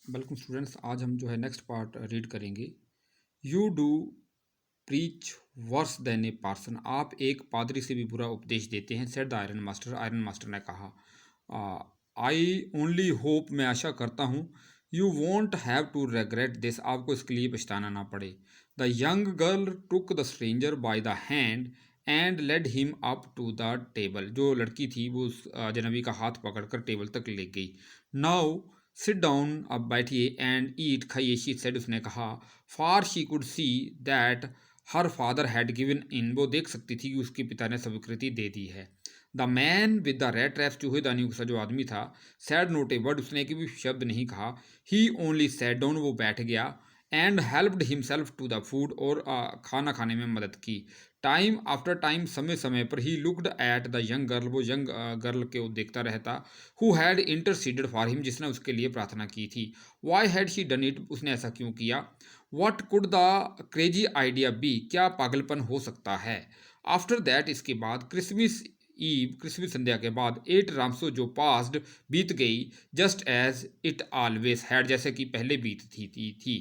Welcome students. आज हम जो है नेक्स्ट पार्ट रीड करेंगे। You do preach worse than a parson. आप एक पादरी से भी बुरा उपदेश देते हैं। Said the iron master. Iron master ने कहा, आई ओनली होप, मैं आशा करता हूँ, you won't have to regret this, आपको इसके लिए पछताना ना पड़े। The young girl took the stranger by the hand and led him up to the table. जो लड़की थी वो उस अजनबी का हाथ पकड़कर टेबल तक ले गई। नाउ सिट डाउन, अब बैठिए, एंड ईट, खाइए, शी सेड, उसने कहा। Far she could see that her father had given in, वो देख सकती थी कि उसके पिता ने स्वीकृति दे दी है। The man with the red traps, चूहेदानियों का जो आदमी था, सैड नोट ए वर्ड, उसने एक भी शब्द नहीं कहा। ही ओनली सैट डाउन, वो बैठ गया। And helped himself to the food, और खाना खाने में मदद की। टाइम आफ्टर टाइम, समय समय पर, ही looked at the young girl, वो यंग गर्ल के देखता रहता। Who had interceded for him, जिसने उसके लिए प्रार्थना की थी। Why had she done it, उसने ऐसा क्यों किया। What could the crazy idea be, क्या पागलपन हो सकता है। आफ्टर दैट, इसके बाद, क्रिसमस ईव, क्रिसमस संध्या के बाद, 8 रामसो जो पास्ड, बीत गई, just as it always had, जैसे कि पहले बीतती थी।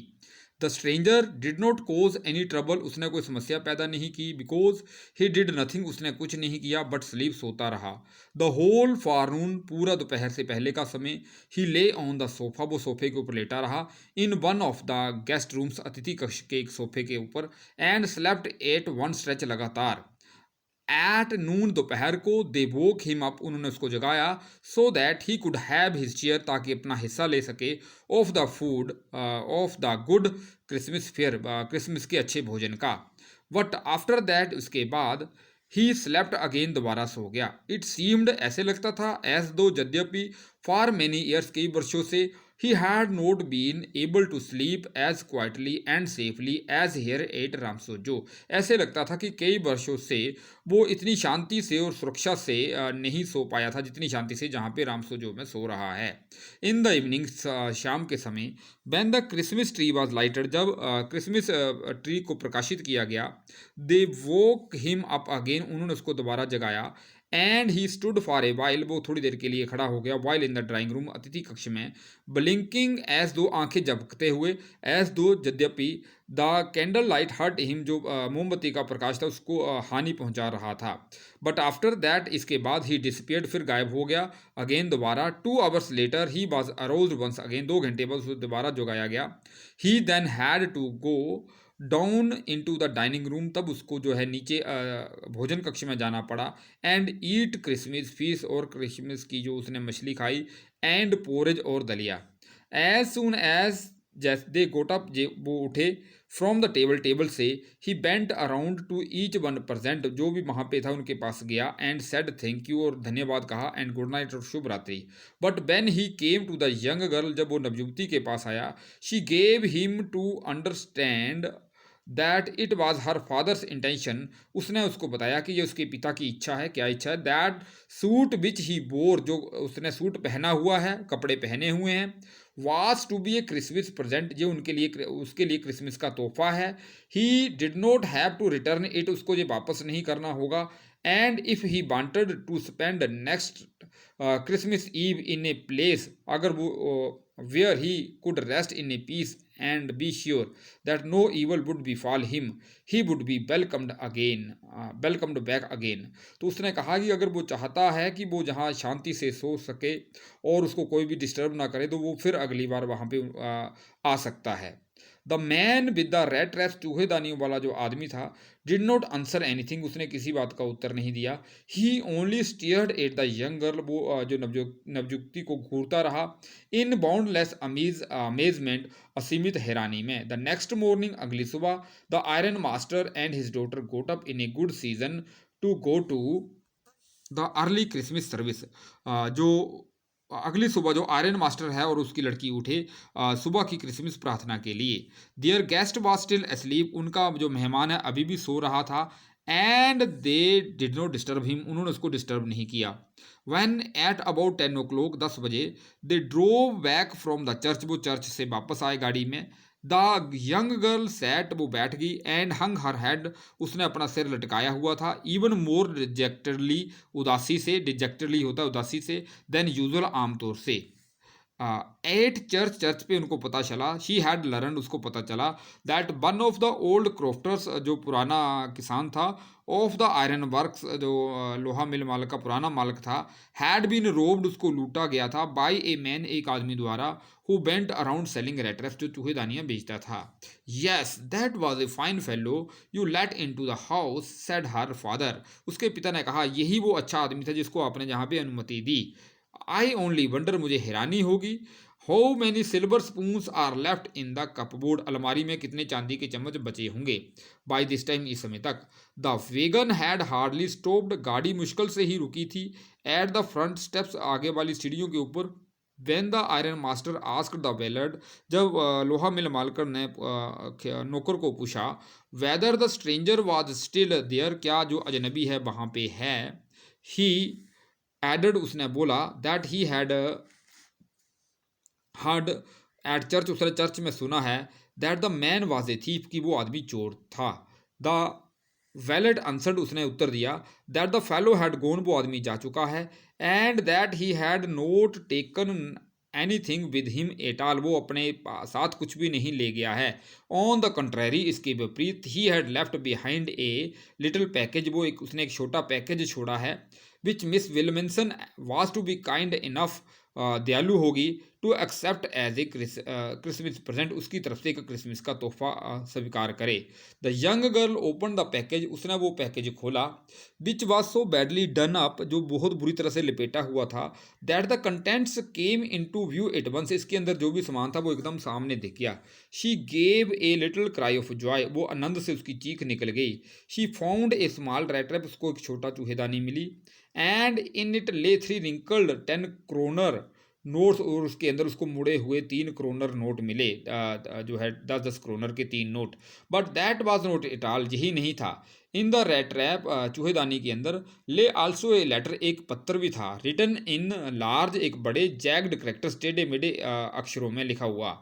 The stranger did not cause any trouble, उसने कोई समस्या पैदा नहीं की। बिकॉज ही डिड नथिंग, उसने कुछ नहीं किया, बट स्लीप, सोता रहा। द होल फॉरनून, पूरा दोपहर से पहले का समय। ही ले ऑन द सोफा, वो सोफे के ऊपर लेटा रहा। In one of the guest rooms, अतिथि कक्ष के एक सोफे के ऊपर। And slept at one stretch, लगातार। एट नून, दोपहर को, दे वोक हिम अप, उन्होंने उसको जगाया। So that he could have his chair, ताकि अपना हिस्सा ले सके। Of the food, of the good Christmas fair, Christmas के अच्छे भोजन का। बट आफ्टर दैट, उसके बाद, ही स्लेप्ट अगेन, दोबारा सो गया। इट सीम्ड, ऐसे लगता था, एज दो, यद्यपि, फॉर मेनी ईयर्स, कई वर्षों से, he had not been able to sleep as quietly and safely as here at रामसोजो। ऐसे लगता था कि कई वर्षों से वो इतनी शांति से और सुरक्षा से नहीं सो पाया था, जितनी शांति से जहाँ पे रामसोजो में सो रहा है। इन द इवनिंग, शाम के समय, when the Christmas tree was lighted, जब क्रिसमस ट्री को प्रकाशित किया गया, they woke him up again, उन्होंने उसको दोबारा जगाया। And he stood for a while, वो थोड़ी देर के लिए खड़ा हो गया। While in the drawing room, अतिथि कक्ष में। ब्लिंकिंग एज दो, आंखें झपकते हुए। एज दो, यद्यपि। The candle light hurt him, जो मोमबत्ती का प्रकाश था उसको हानि पहुंचा रहा था। बट आफ्टर दैट, इसके बाद, ही डिसपियर्ड, फिर गायब हो गया। अगेन, दोबारा। 2 hours later, he was aroused once again, 2 घंटे बाद उसे दोबारा जगाया गया। He then had to go down in to the dining room, तब उसको जो है नीचे भोजन कक्ष में जाना पड़ा। एंड ईट क्रिसमस फीस, और क्रिसमस की जो उसने मछली खाई। एंड पोरेज, और दलिया। एज सुन एज, जैसे दे गोट अप, वो उठे। फ्रॉम द टेबल, टेबल से। He bent around to each one present, जो भी वहाँ पे था उनके पास गया। एंड सेड थैंक यू, और धन्यवाद कहा। एंड गुड नाइट, और शुभ रात्रि। But when he came to the young girl, जब वो नवयुवती के पास आया, she gave him to understand that it was her father's intention, उसने उसको बताया कि ये उसके पिता की इच्छा है। क्या इच्छा है। That suit which he bore, जो उसने सूट पहना हुआ है, कपड़े पहने हुए हैं, was to be a Christmas present, ये उनके लिए, उसके लिए क्रिसमस का तोहफा है। He did not have to return it, उसको ये वापस नहीं करना होगा। And if he wanted to spend next Christmas eve in a place, अगर वो where he could rest in a peace and be sure that no evil would befall him, he would be welcomed again, welcomed back again। तो उसने कहा कि अगर वो चाहता है कि वो जहाँ शांति से सो सके और उसको कोई भी डिस्टर्ब ना करे, तो वो फिर अगली बार वहाँ पे आ सकता है। The man with the red traps, चूहेदानियों वाला जो आदमी था, डिड नॉट आंसर एनीथिंग, उसने किसी बात का उत्तर नहीं दिया। He only stared at the young girl, वो जो नवयुक्ति को घूरता रहा। इन बाउंडलेस अमेजमेंट, असीमित हैरानी में। द नेक्स्ट मॉर्निंग, अगली सुबह, the iron master and his daughter got up in a good season to go to the early Christmas service. जो अगली सुबह जो आयरन मास्टर है और उसकी लड़की उठे सुबह की क्रिसमस प्रार्थना के लिए। There guest was still asleep, उनका जो मेहमान है अभी भी सो रहा था। And they did not disturb him, उन्होंने उसको डिस्टर्ब नहीं किया। वैन एट अबाउट 10 o'clock, 10 बजे, they drove back from the church, वो चर्च से वापस आए गाड़ी में। द यंग गर्ल सैट, वो बैठ गई। एंड हंग हर हेड, उसने अपना सिर लटकाया हुआ था। इवन मोर डिजेक्टेडली, उदासी से, डिजेक्टेडली होता है उदासी से, देन यूजुअल, आमतौर से। एट चर्च पे उनको पता चला, शी हैड लर्न, उसको पता चला, that one of the old crofters, जो पुराना किसान था, ऑफ द आयरन वर्क्स, जो लोहा मिल मालिक का पुराना मालिक था, हैड बीन रोब्ड, उसको लूटा गया था, बाय ए मैन, एक आदमी द्वारा, who went around selling rattraps, जो चूहेदानियां बेचता था। Yes that was a fine fellow you let in to the house, said her father, उसके पिता ने कहा यही वो अच्छा आदमी था जिसको आपने जहाँ पे अनुमति दी। आई ओनली वंडर, मुझे हैरानी होगी, how many silver spoons are left in the cupboard, अलमारी में कितने चांदी के चम्मच बचे होंगे बाय दिस टाइम, इस समय तक। The wagon had hardly stopped, गाड़ी मुश्किल से ही रुकी थी, एट द फ्रंट स्टेप्स, आगे वाली सीढ़ियों के ऊपर। When the iron master asked the valet, जब लोहा मिल मालकर ने नौकर को पूछा, whether the stranger was still there, क्या जो अजनबी है वहाँ पे है, ही एडेड, उसने बोला, that he had heard at church, उसने चर्च में सुना है, that the man was a thief, कि वो आदमी चोर था। द वैलेट आंसर्ड, उसने उत्तर दिया, that the fellow had gone, वो आदमी जा चुका है, and that he had not taken anything with him at all, वो अपने साथ कुछ भी नहीं ले गया है। ऑन द कंट्रेरी, इसके विपरीत, he had left behind a little package, वो एक उसने एक छोटा पैकेज छोड़ा है, which Miss Willmansson was to be kind enough, दयालु होगी, to accept as a Christmas present, उसकी तरफ से एक क्रिसमस का तोहफा स्वीकार करे। The young girl open the package, उसने वो पैकेज खोला, which was so badly done up, जो बहुत बुरी तरह से लपेटा हुआ था, that the contents came in to view at once, इसके अंदर जो भी सामान था वो एकदम सामने दिख गया। She gave a little cry of Joy, वो आनंद से उसकी चीख निकल गई। She found a small red trap, उसको एक छोटा चूहेदानी मिली, एंड इन इट ले 3 रिंकल्ड 10 क्रोनर नोट्स, और उसके अंदर उसको मुड़े हुए 3 क्रोनर नोट मिले, जो है 10-10 क्रोनर के 3 note. But that was not it all, यही नहीं था। इन द रेड ट्रैप, चूहेदानी के अंदर, ले आल्सो ए लेटर, एक पत्र भी था, रिटन इन लार्ज, एक बड़े जैग्ड करेक्टर्स, टेढ़े मेढ़े अक्षरों में लिखा हुआ।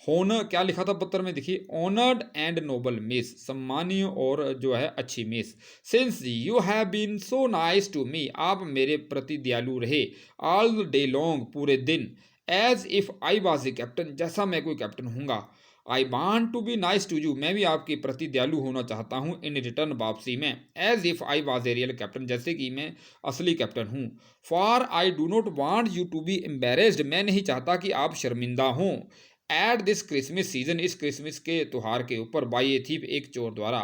होनर, क्या लिखा था पत्र में, देखिए, ऑनर्ड एंड नोबल मिस, सम्मानीय और जो है अच्छी miss, since you have been so nice to me, आप मेरे प्रति दयालु रहे, ऑल डे लॉन्ग, पूरे दिन, as if I was a captain, जैसा मैं कोई कैप्टन हूँगा। I want to be nice to you, मैं भी आपके प्रति दयालु होना चाहता हूँ, इन रिटर्न, वापसी में, as if I was a real captain, जैसे कि मैं असली कैप्टन हूँ। For I do not want you to be embarrassed, मैं नहीं चाहता कि आप शर्मिंदा हों, एट दिस क्रिसमस सीजन, इस क्रिसमस के त्यौहार के ऊपर, बाई ए थीफ, एक चोर द्वारा।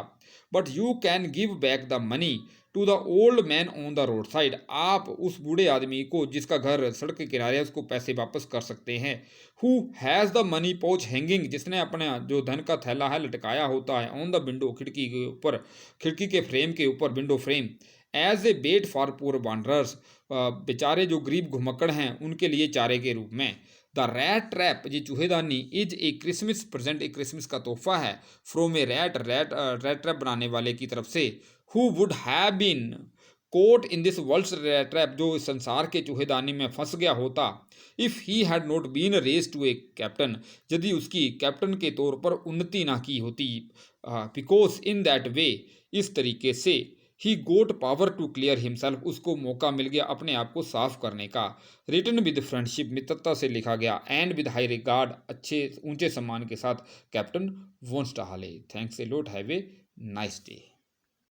But you can give back the money to the old man on the road side, आप उस बूढ़े आदमी को जिसका घर सड़क के किनारे है उसको पैसे वापस कर सकते हैं। Who has the money pouch hanging, जिसने अपना जो धन का थैला है लटकाया होता है, ऑन द विंडो, खिड़की के ऊपर, खिड़की के फ्रेम के ऊपर, window frame, as a bait for poor wanderers, बेचारे जो गरीब घुमक्कड़ हैं उनके लिए चारे के रूप में। द रैट ट्रैप, ये चूहेदानी, इज ए क्रिसमस प्रेजेंट, एक क्रिसमस का तोहफा है, फ्रॉम ए रैट ट्रैप बनाने वाले की तरफ से, who would have been caught in this world's rat trap, जो इस संसार के चूहेदानी में फंस गया होता, if he had not been raised to a captain, यदि उसकी कैप्टन के तौर पर उन्नति ना की होती, बिकॉज इन दैट वे, इस तरीके से, ही गोट पावर टू क्लियर हिमसेल्फ, उसको मौका मिल गया अपने आप को साफ करने का। रिटन विद फ्रेंडशिप, मित्रता से लिखा गया, एंड विद हाई रिगार्ड, अच्छे ऊंचे सम्मान के साथ, कैप्टन वॉन्स टू हाले। Thanks a lot, have a nice day.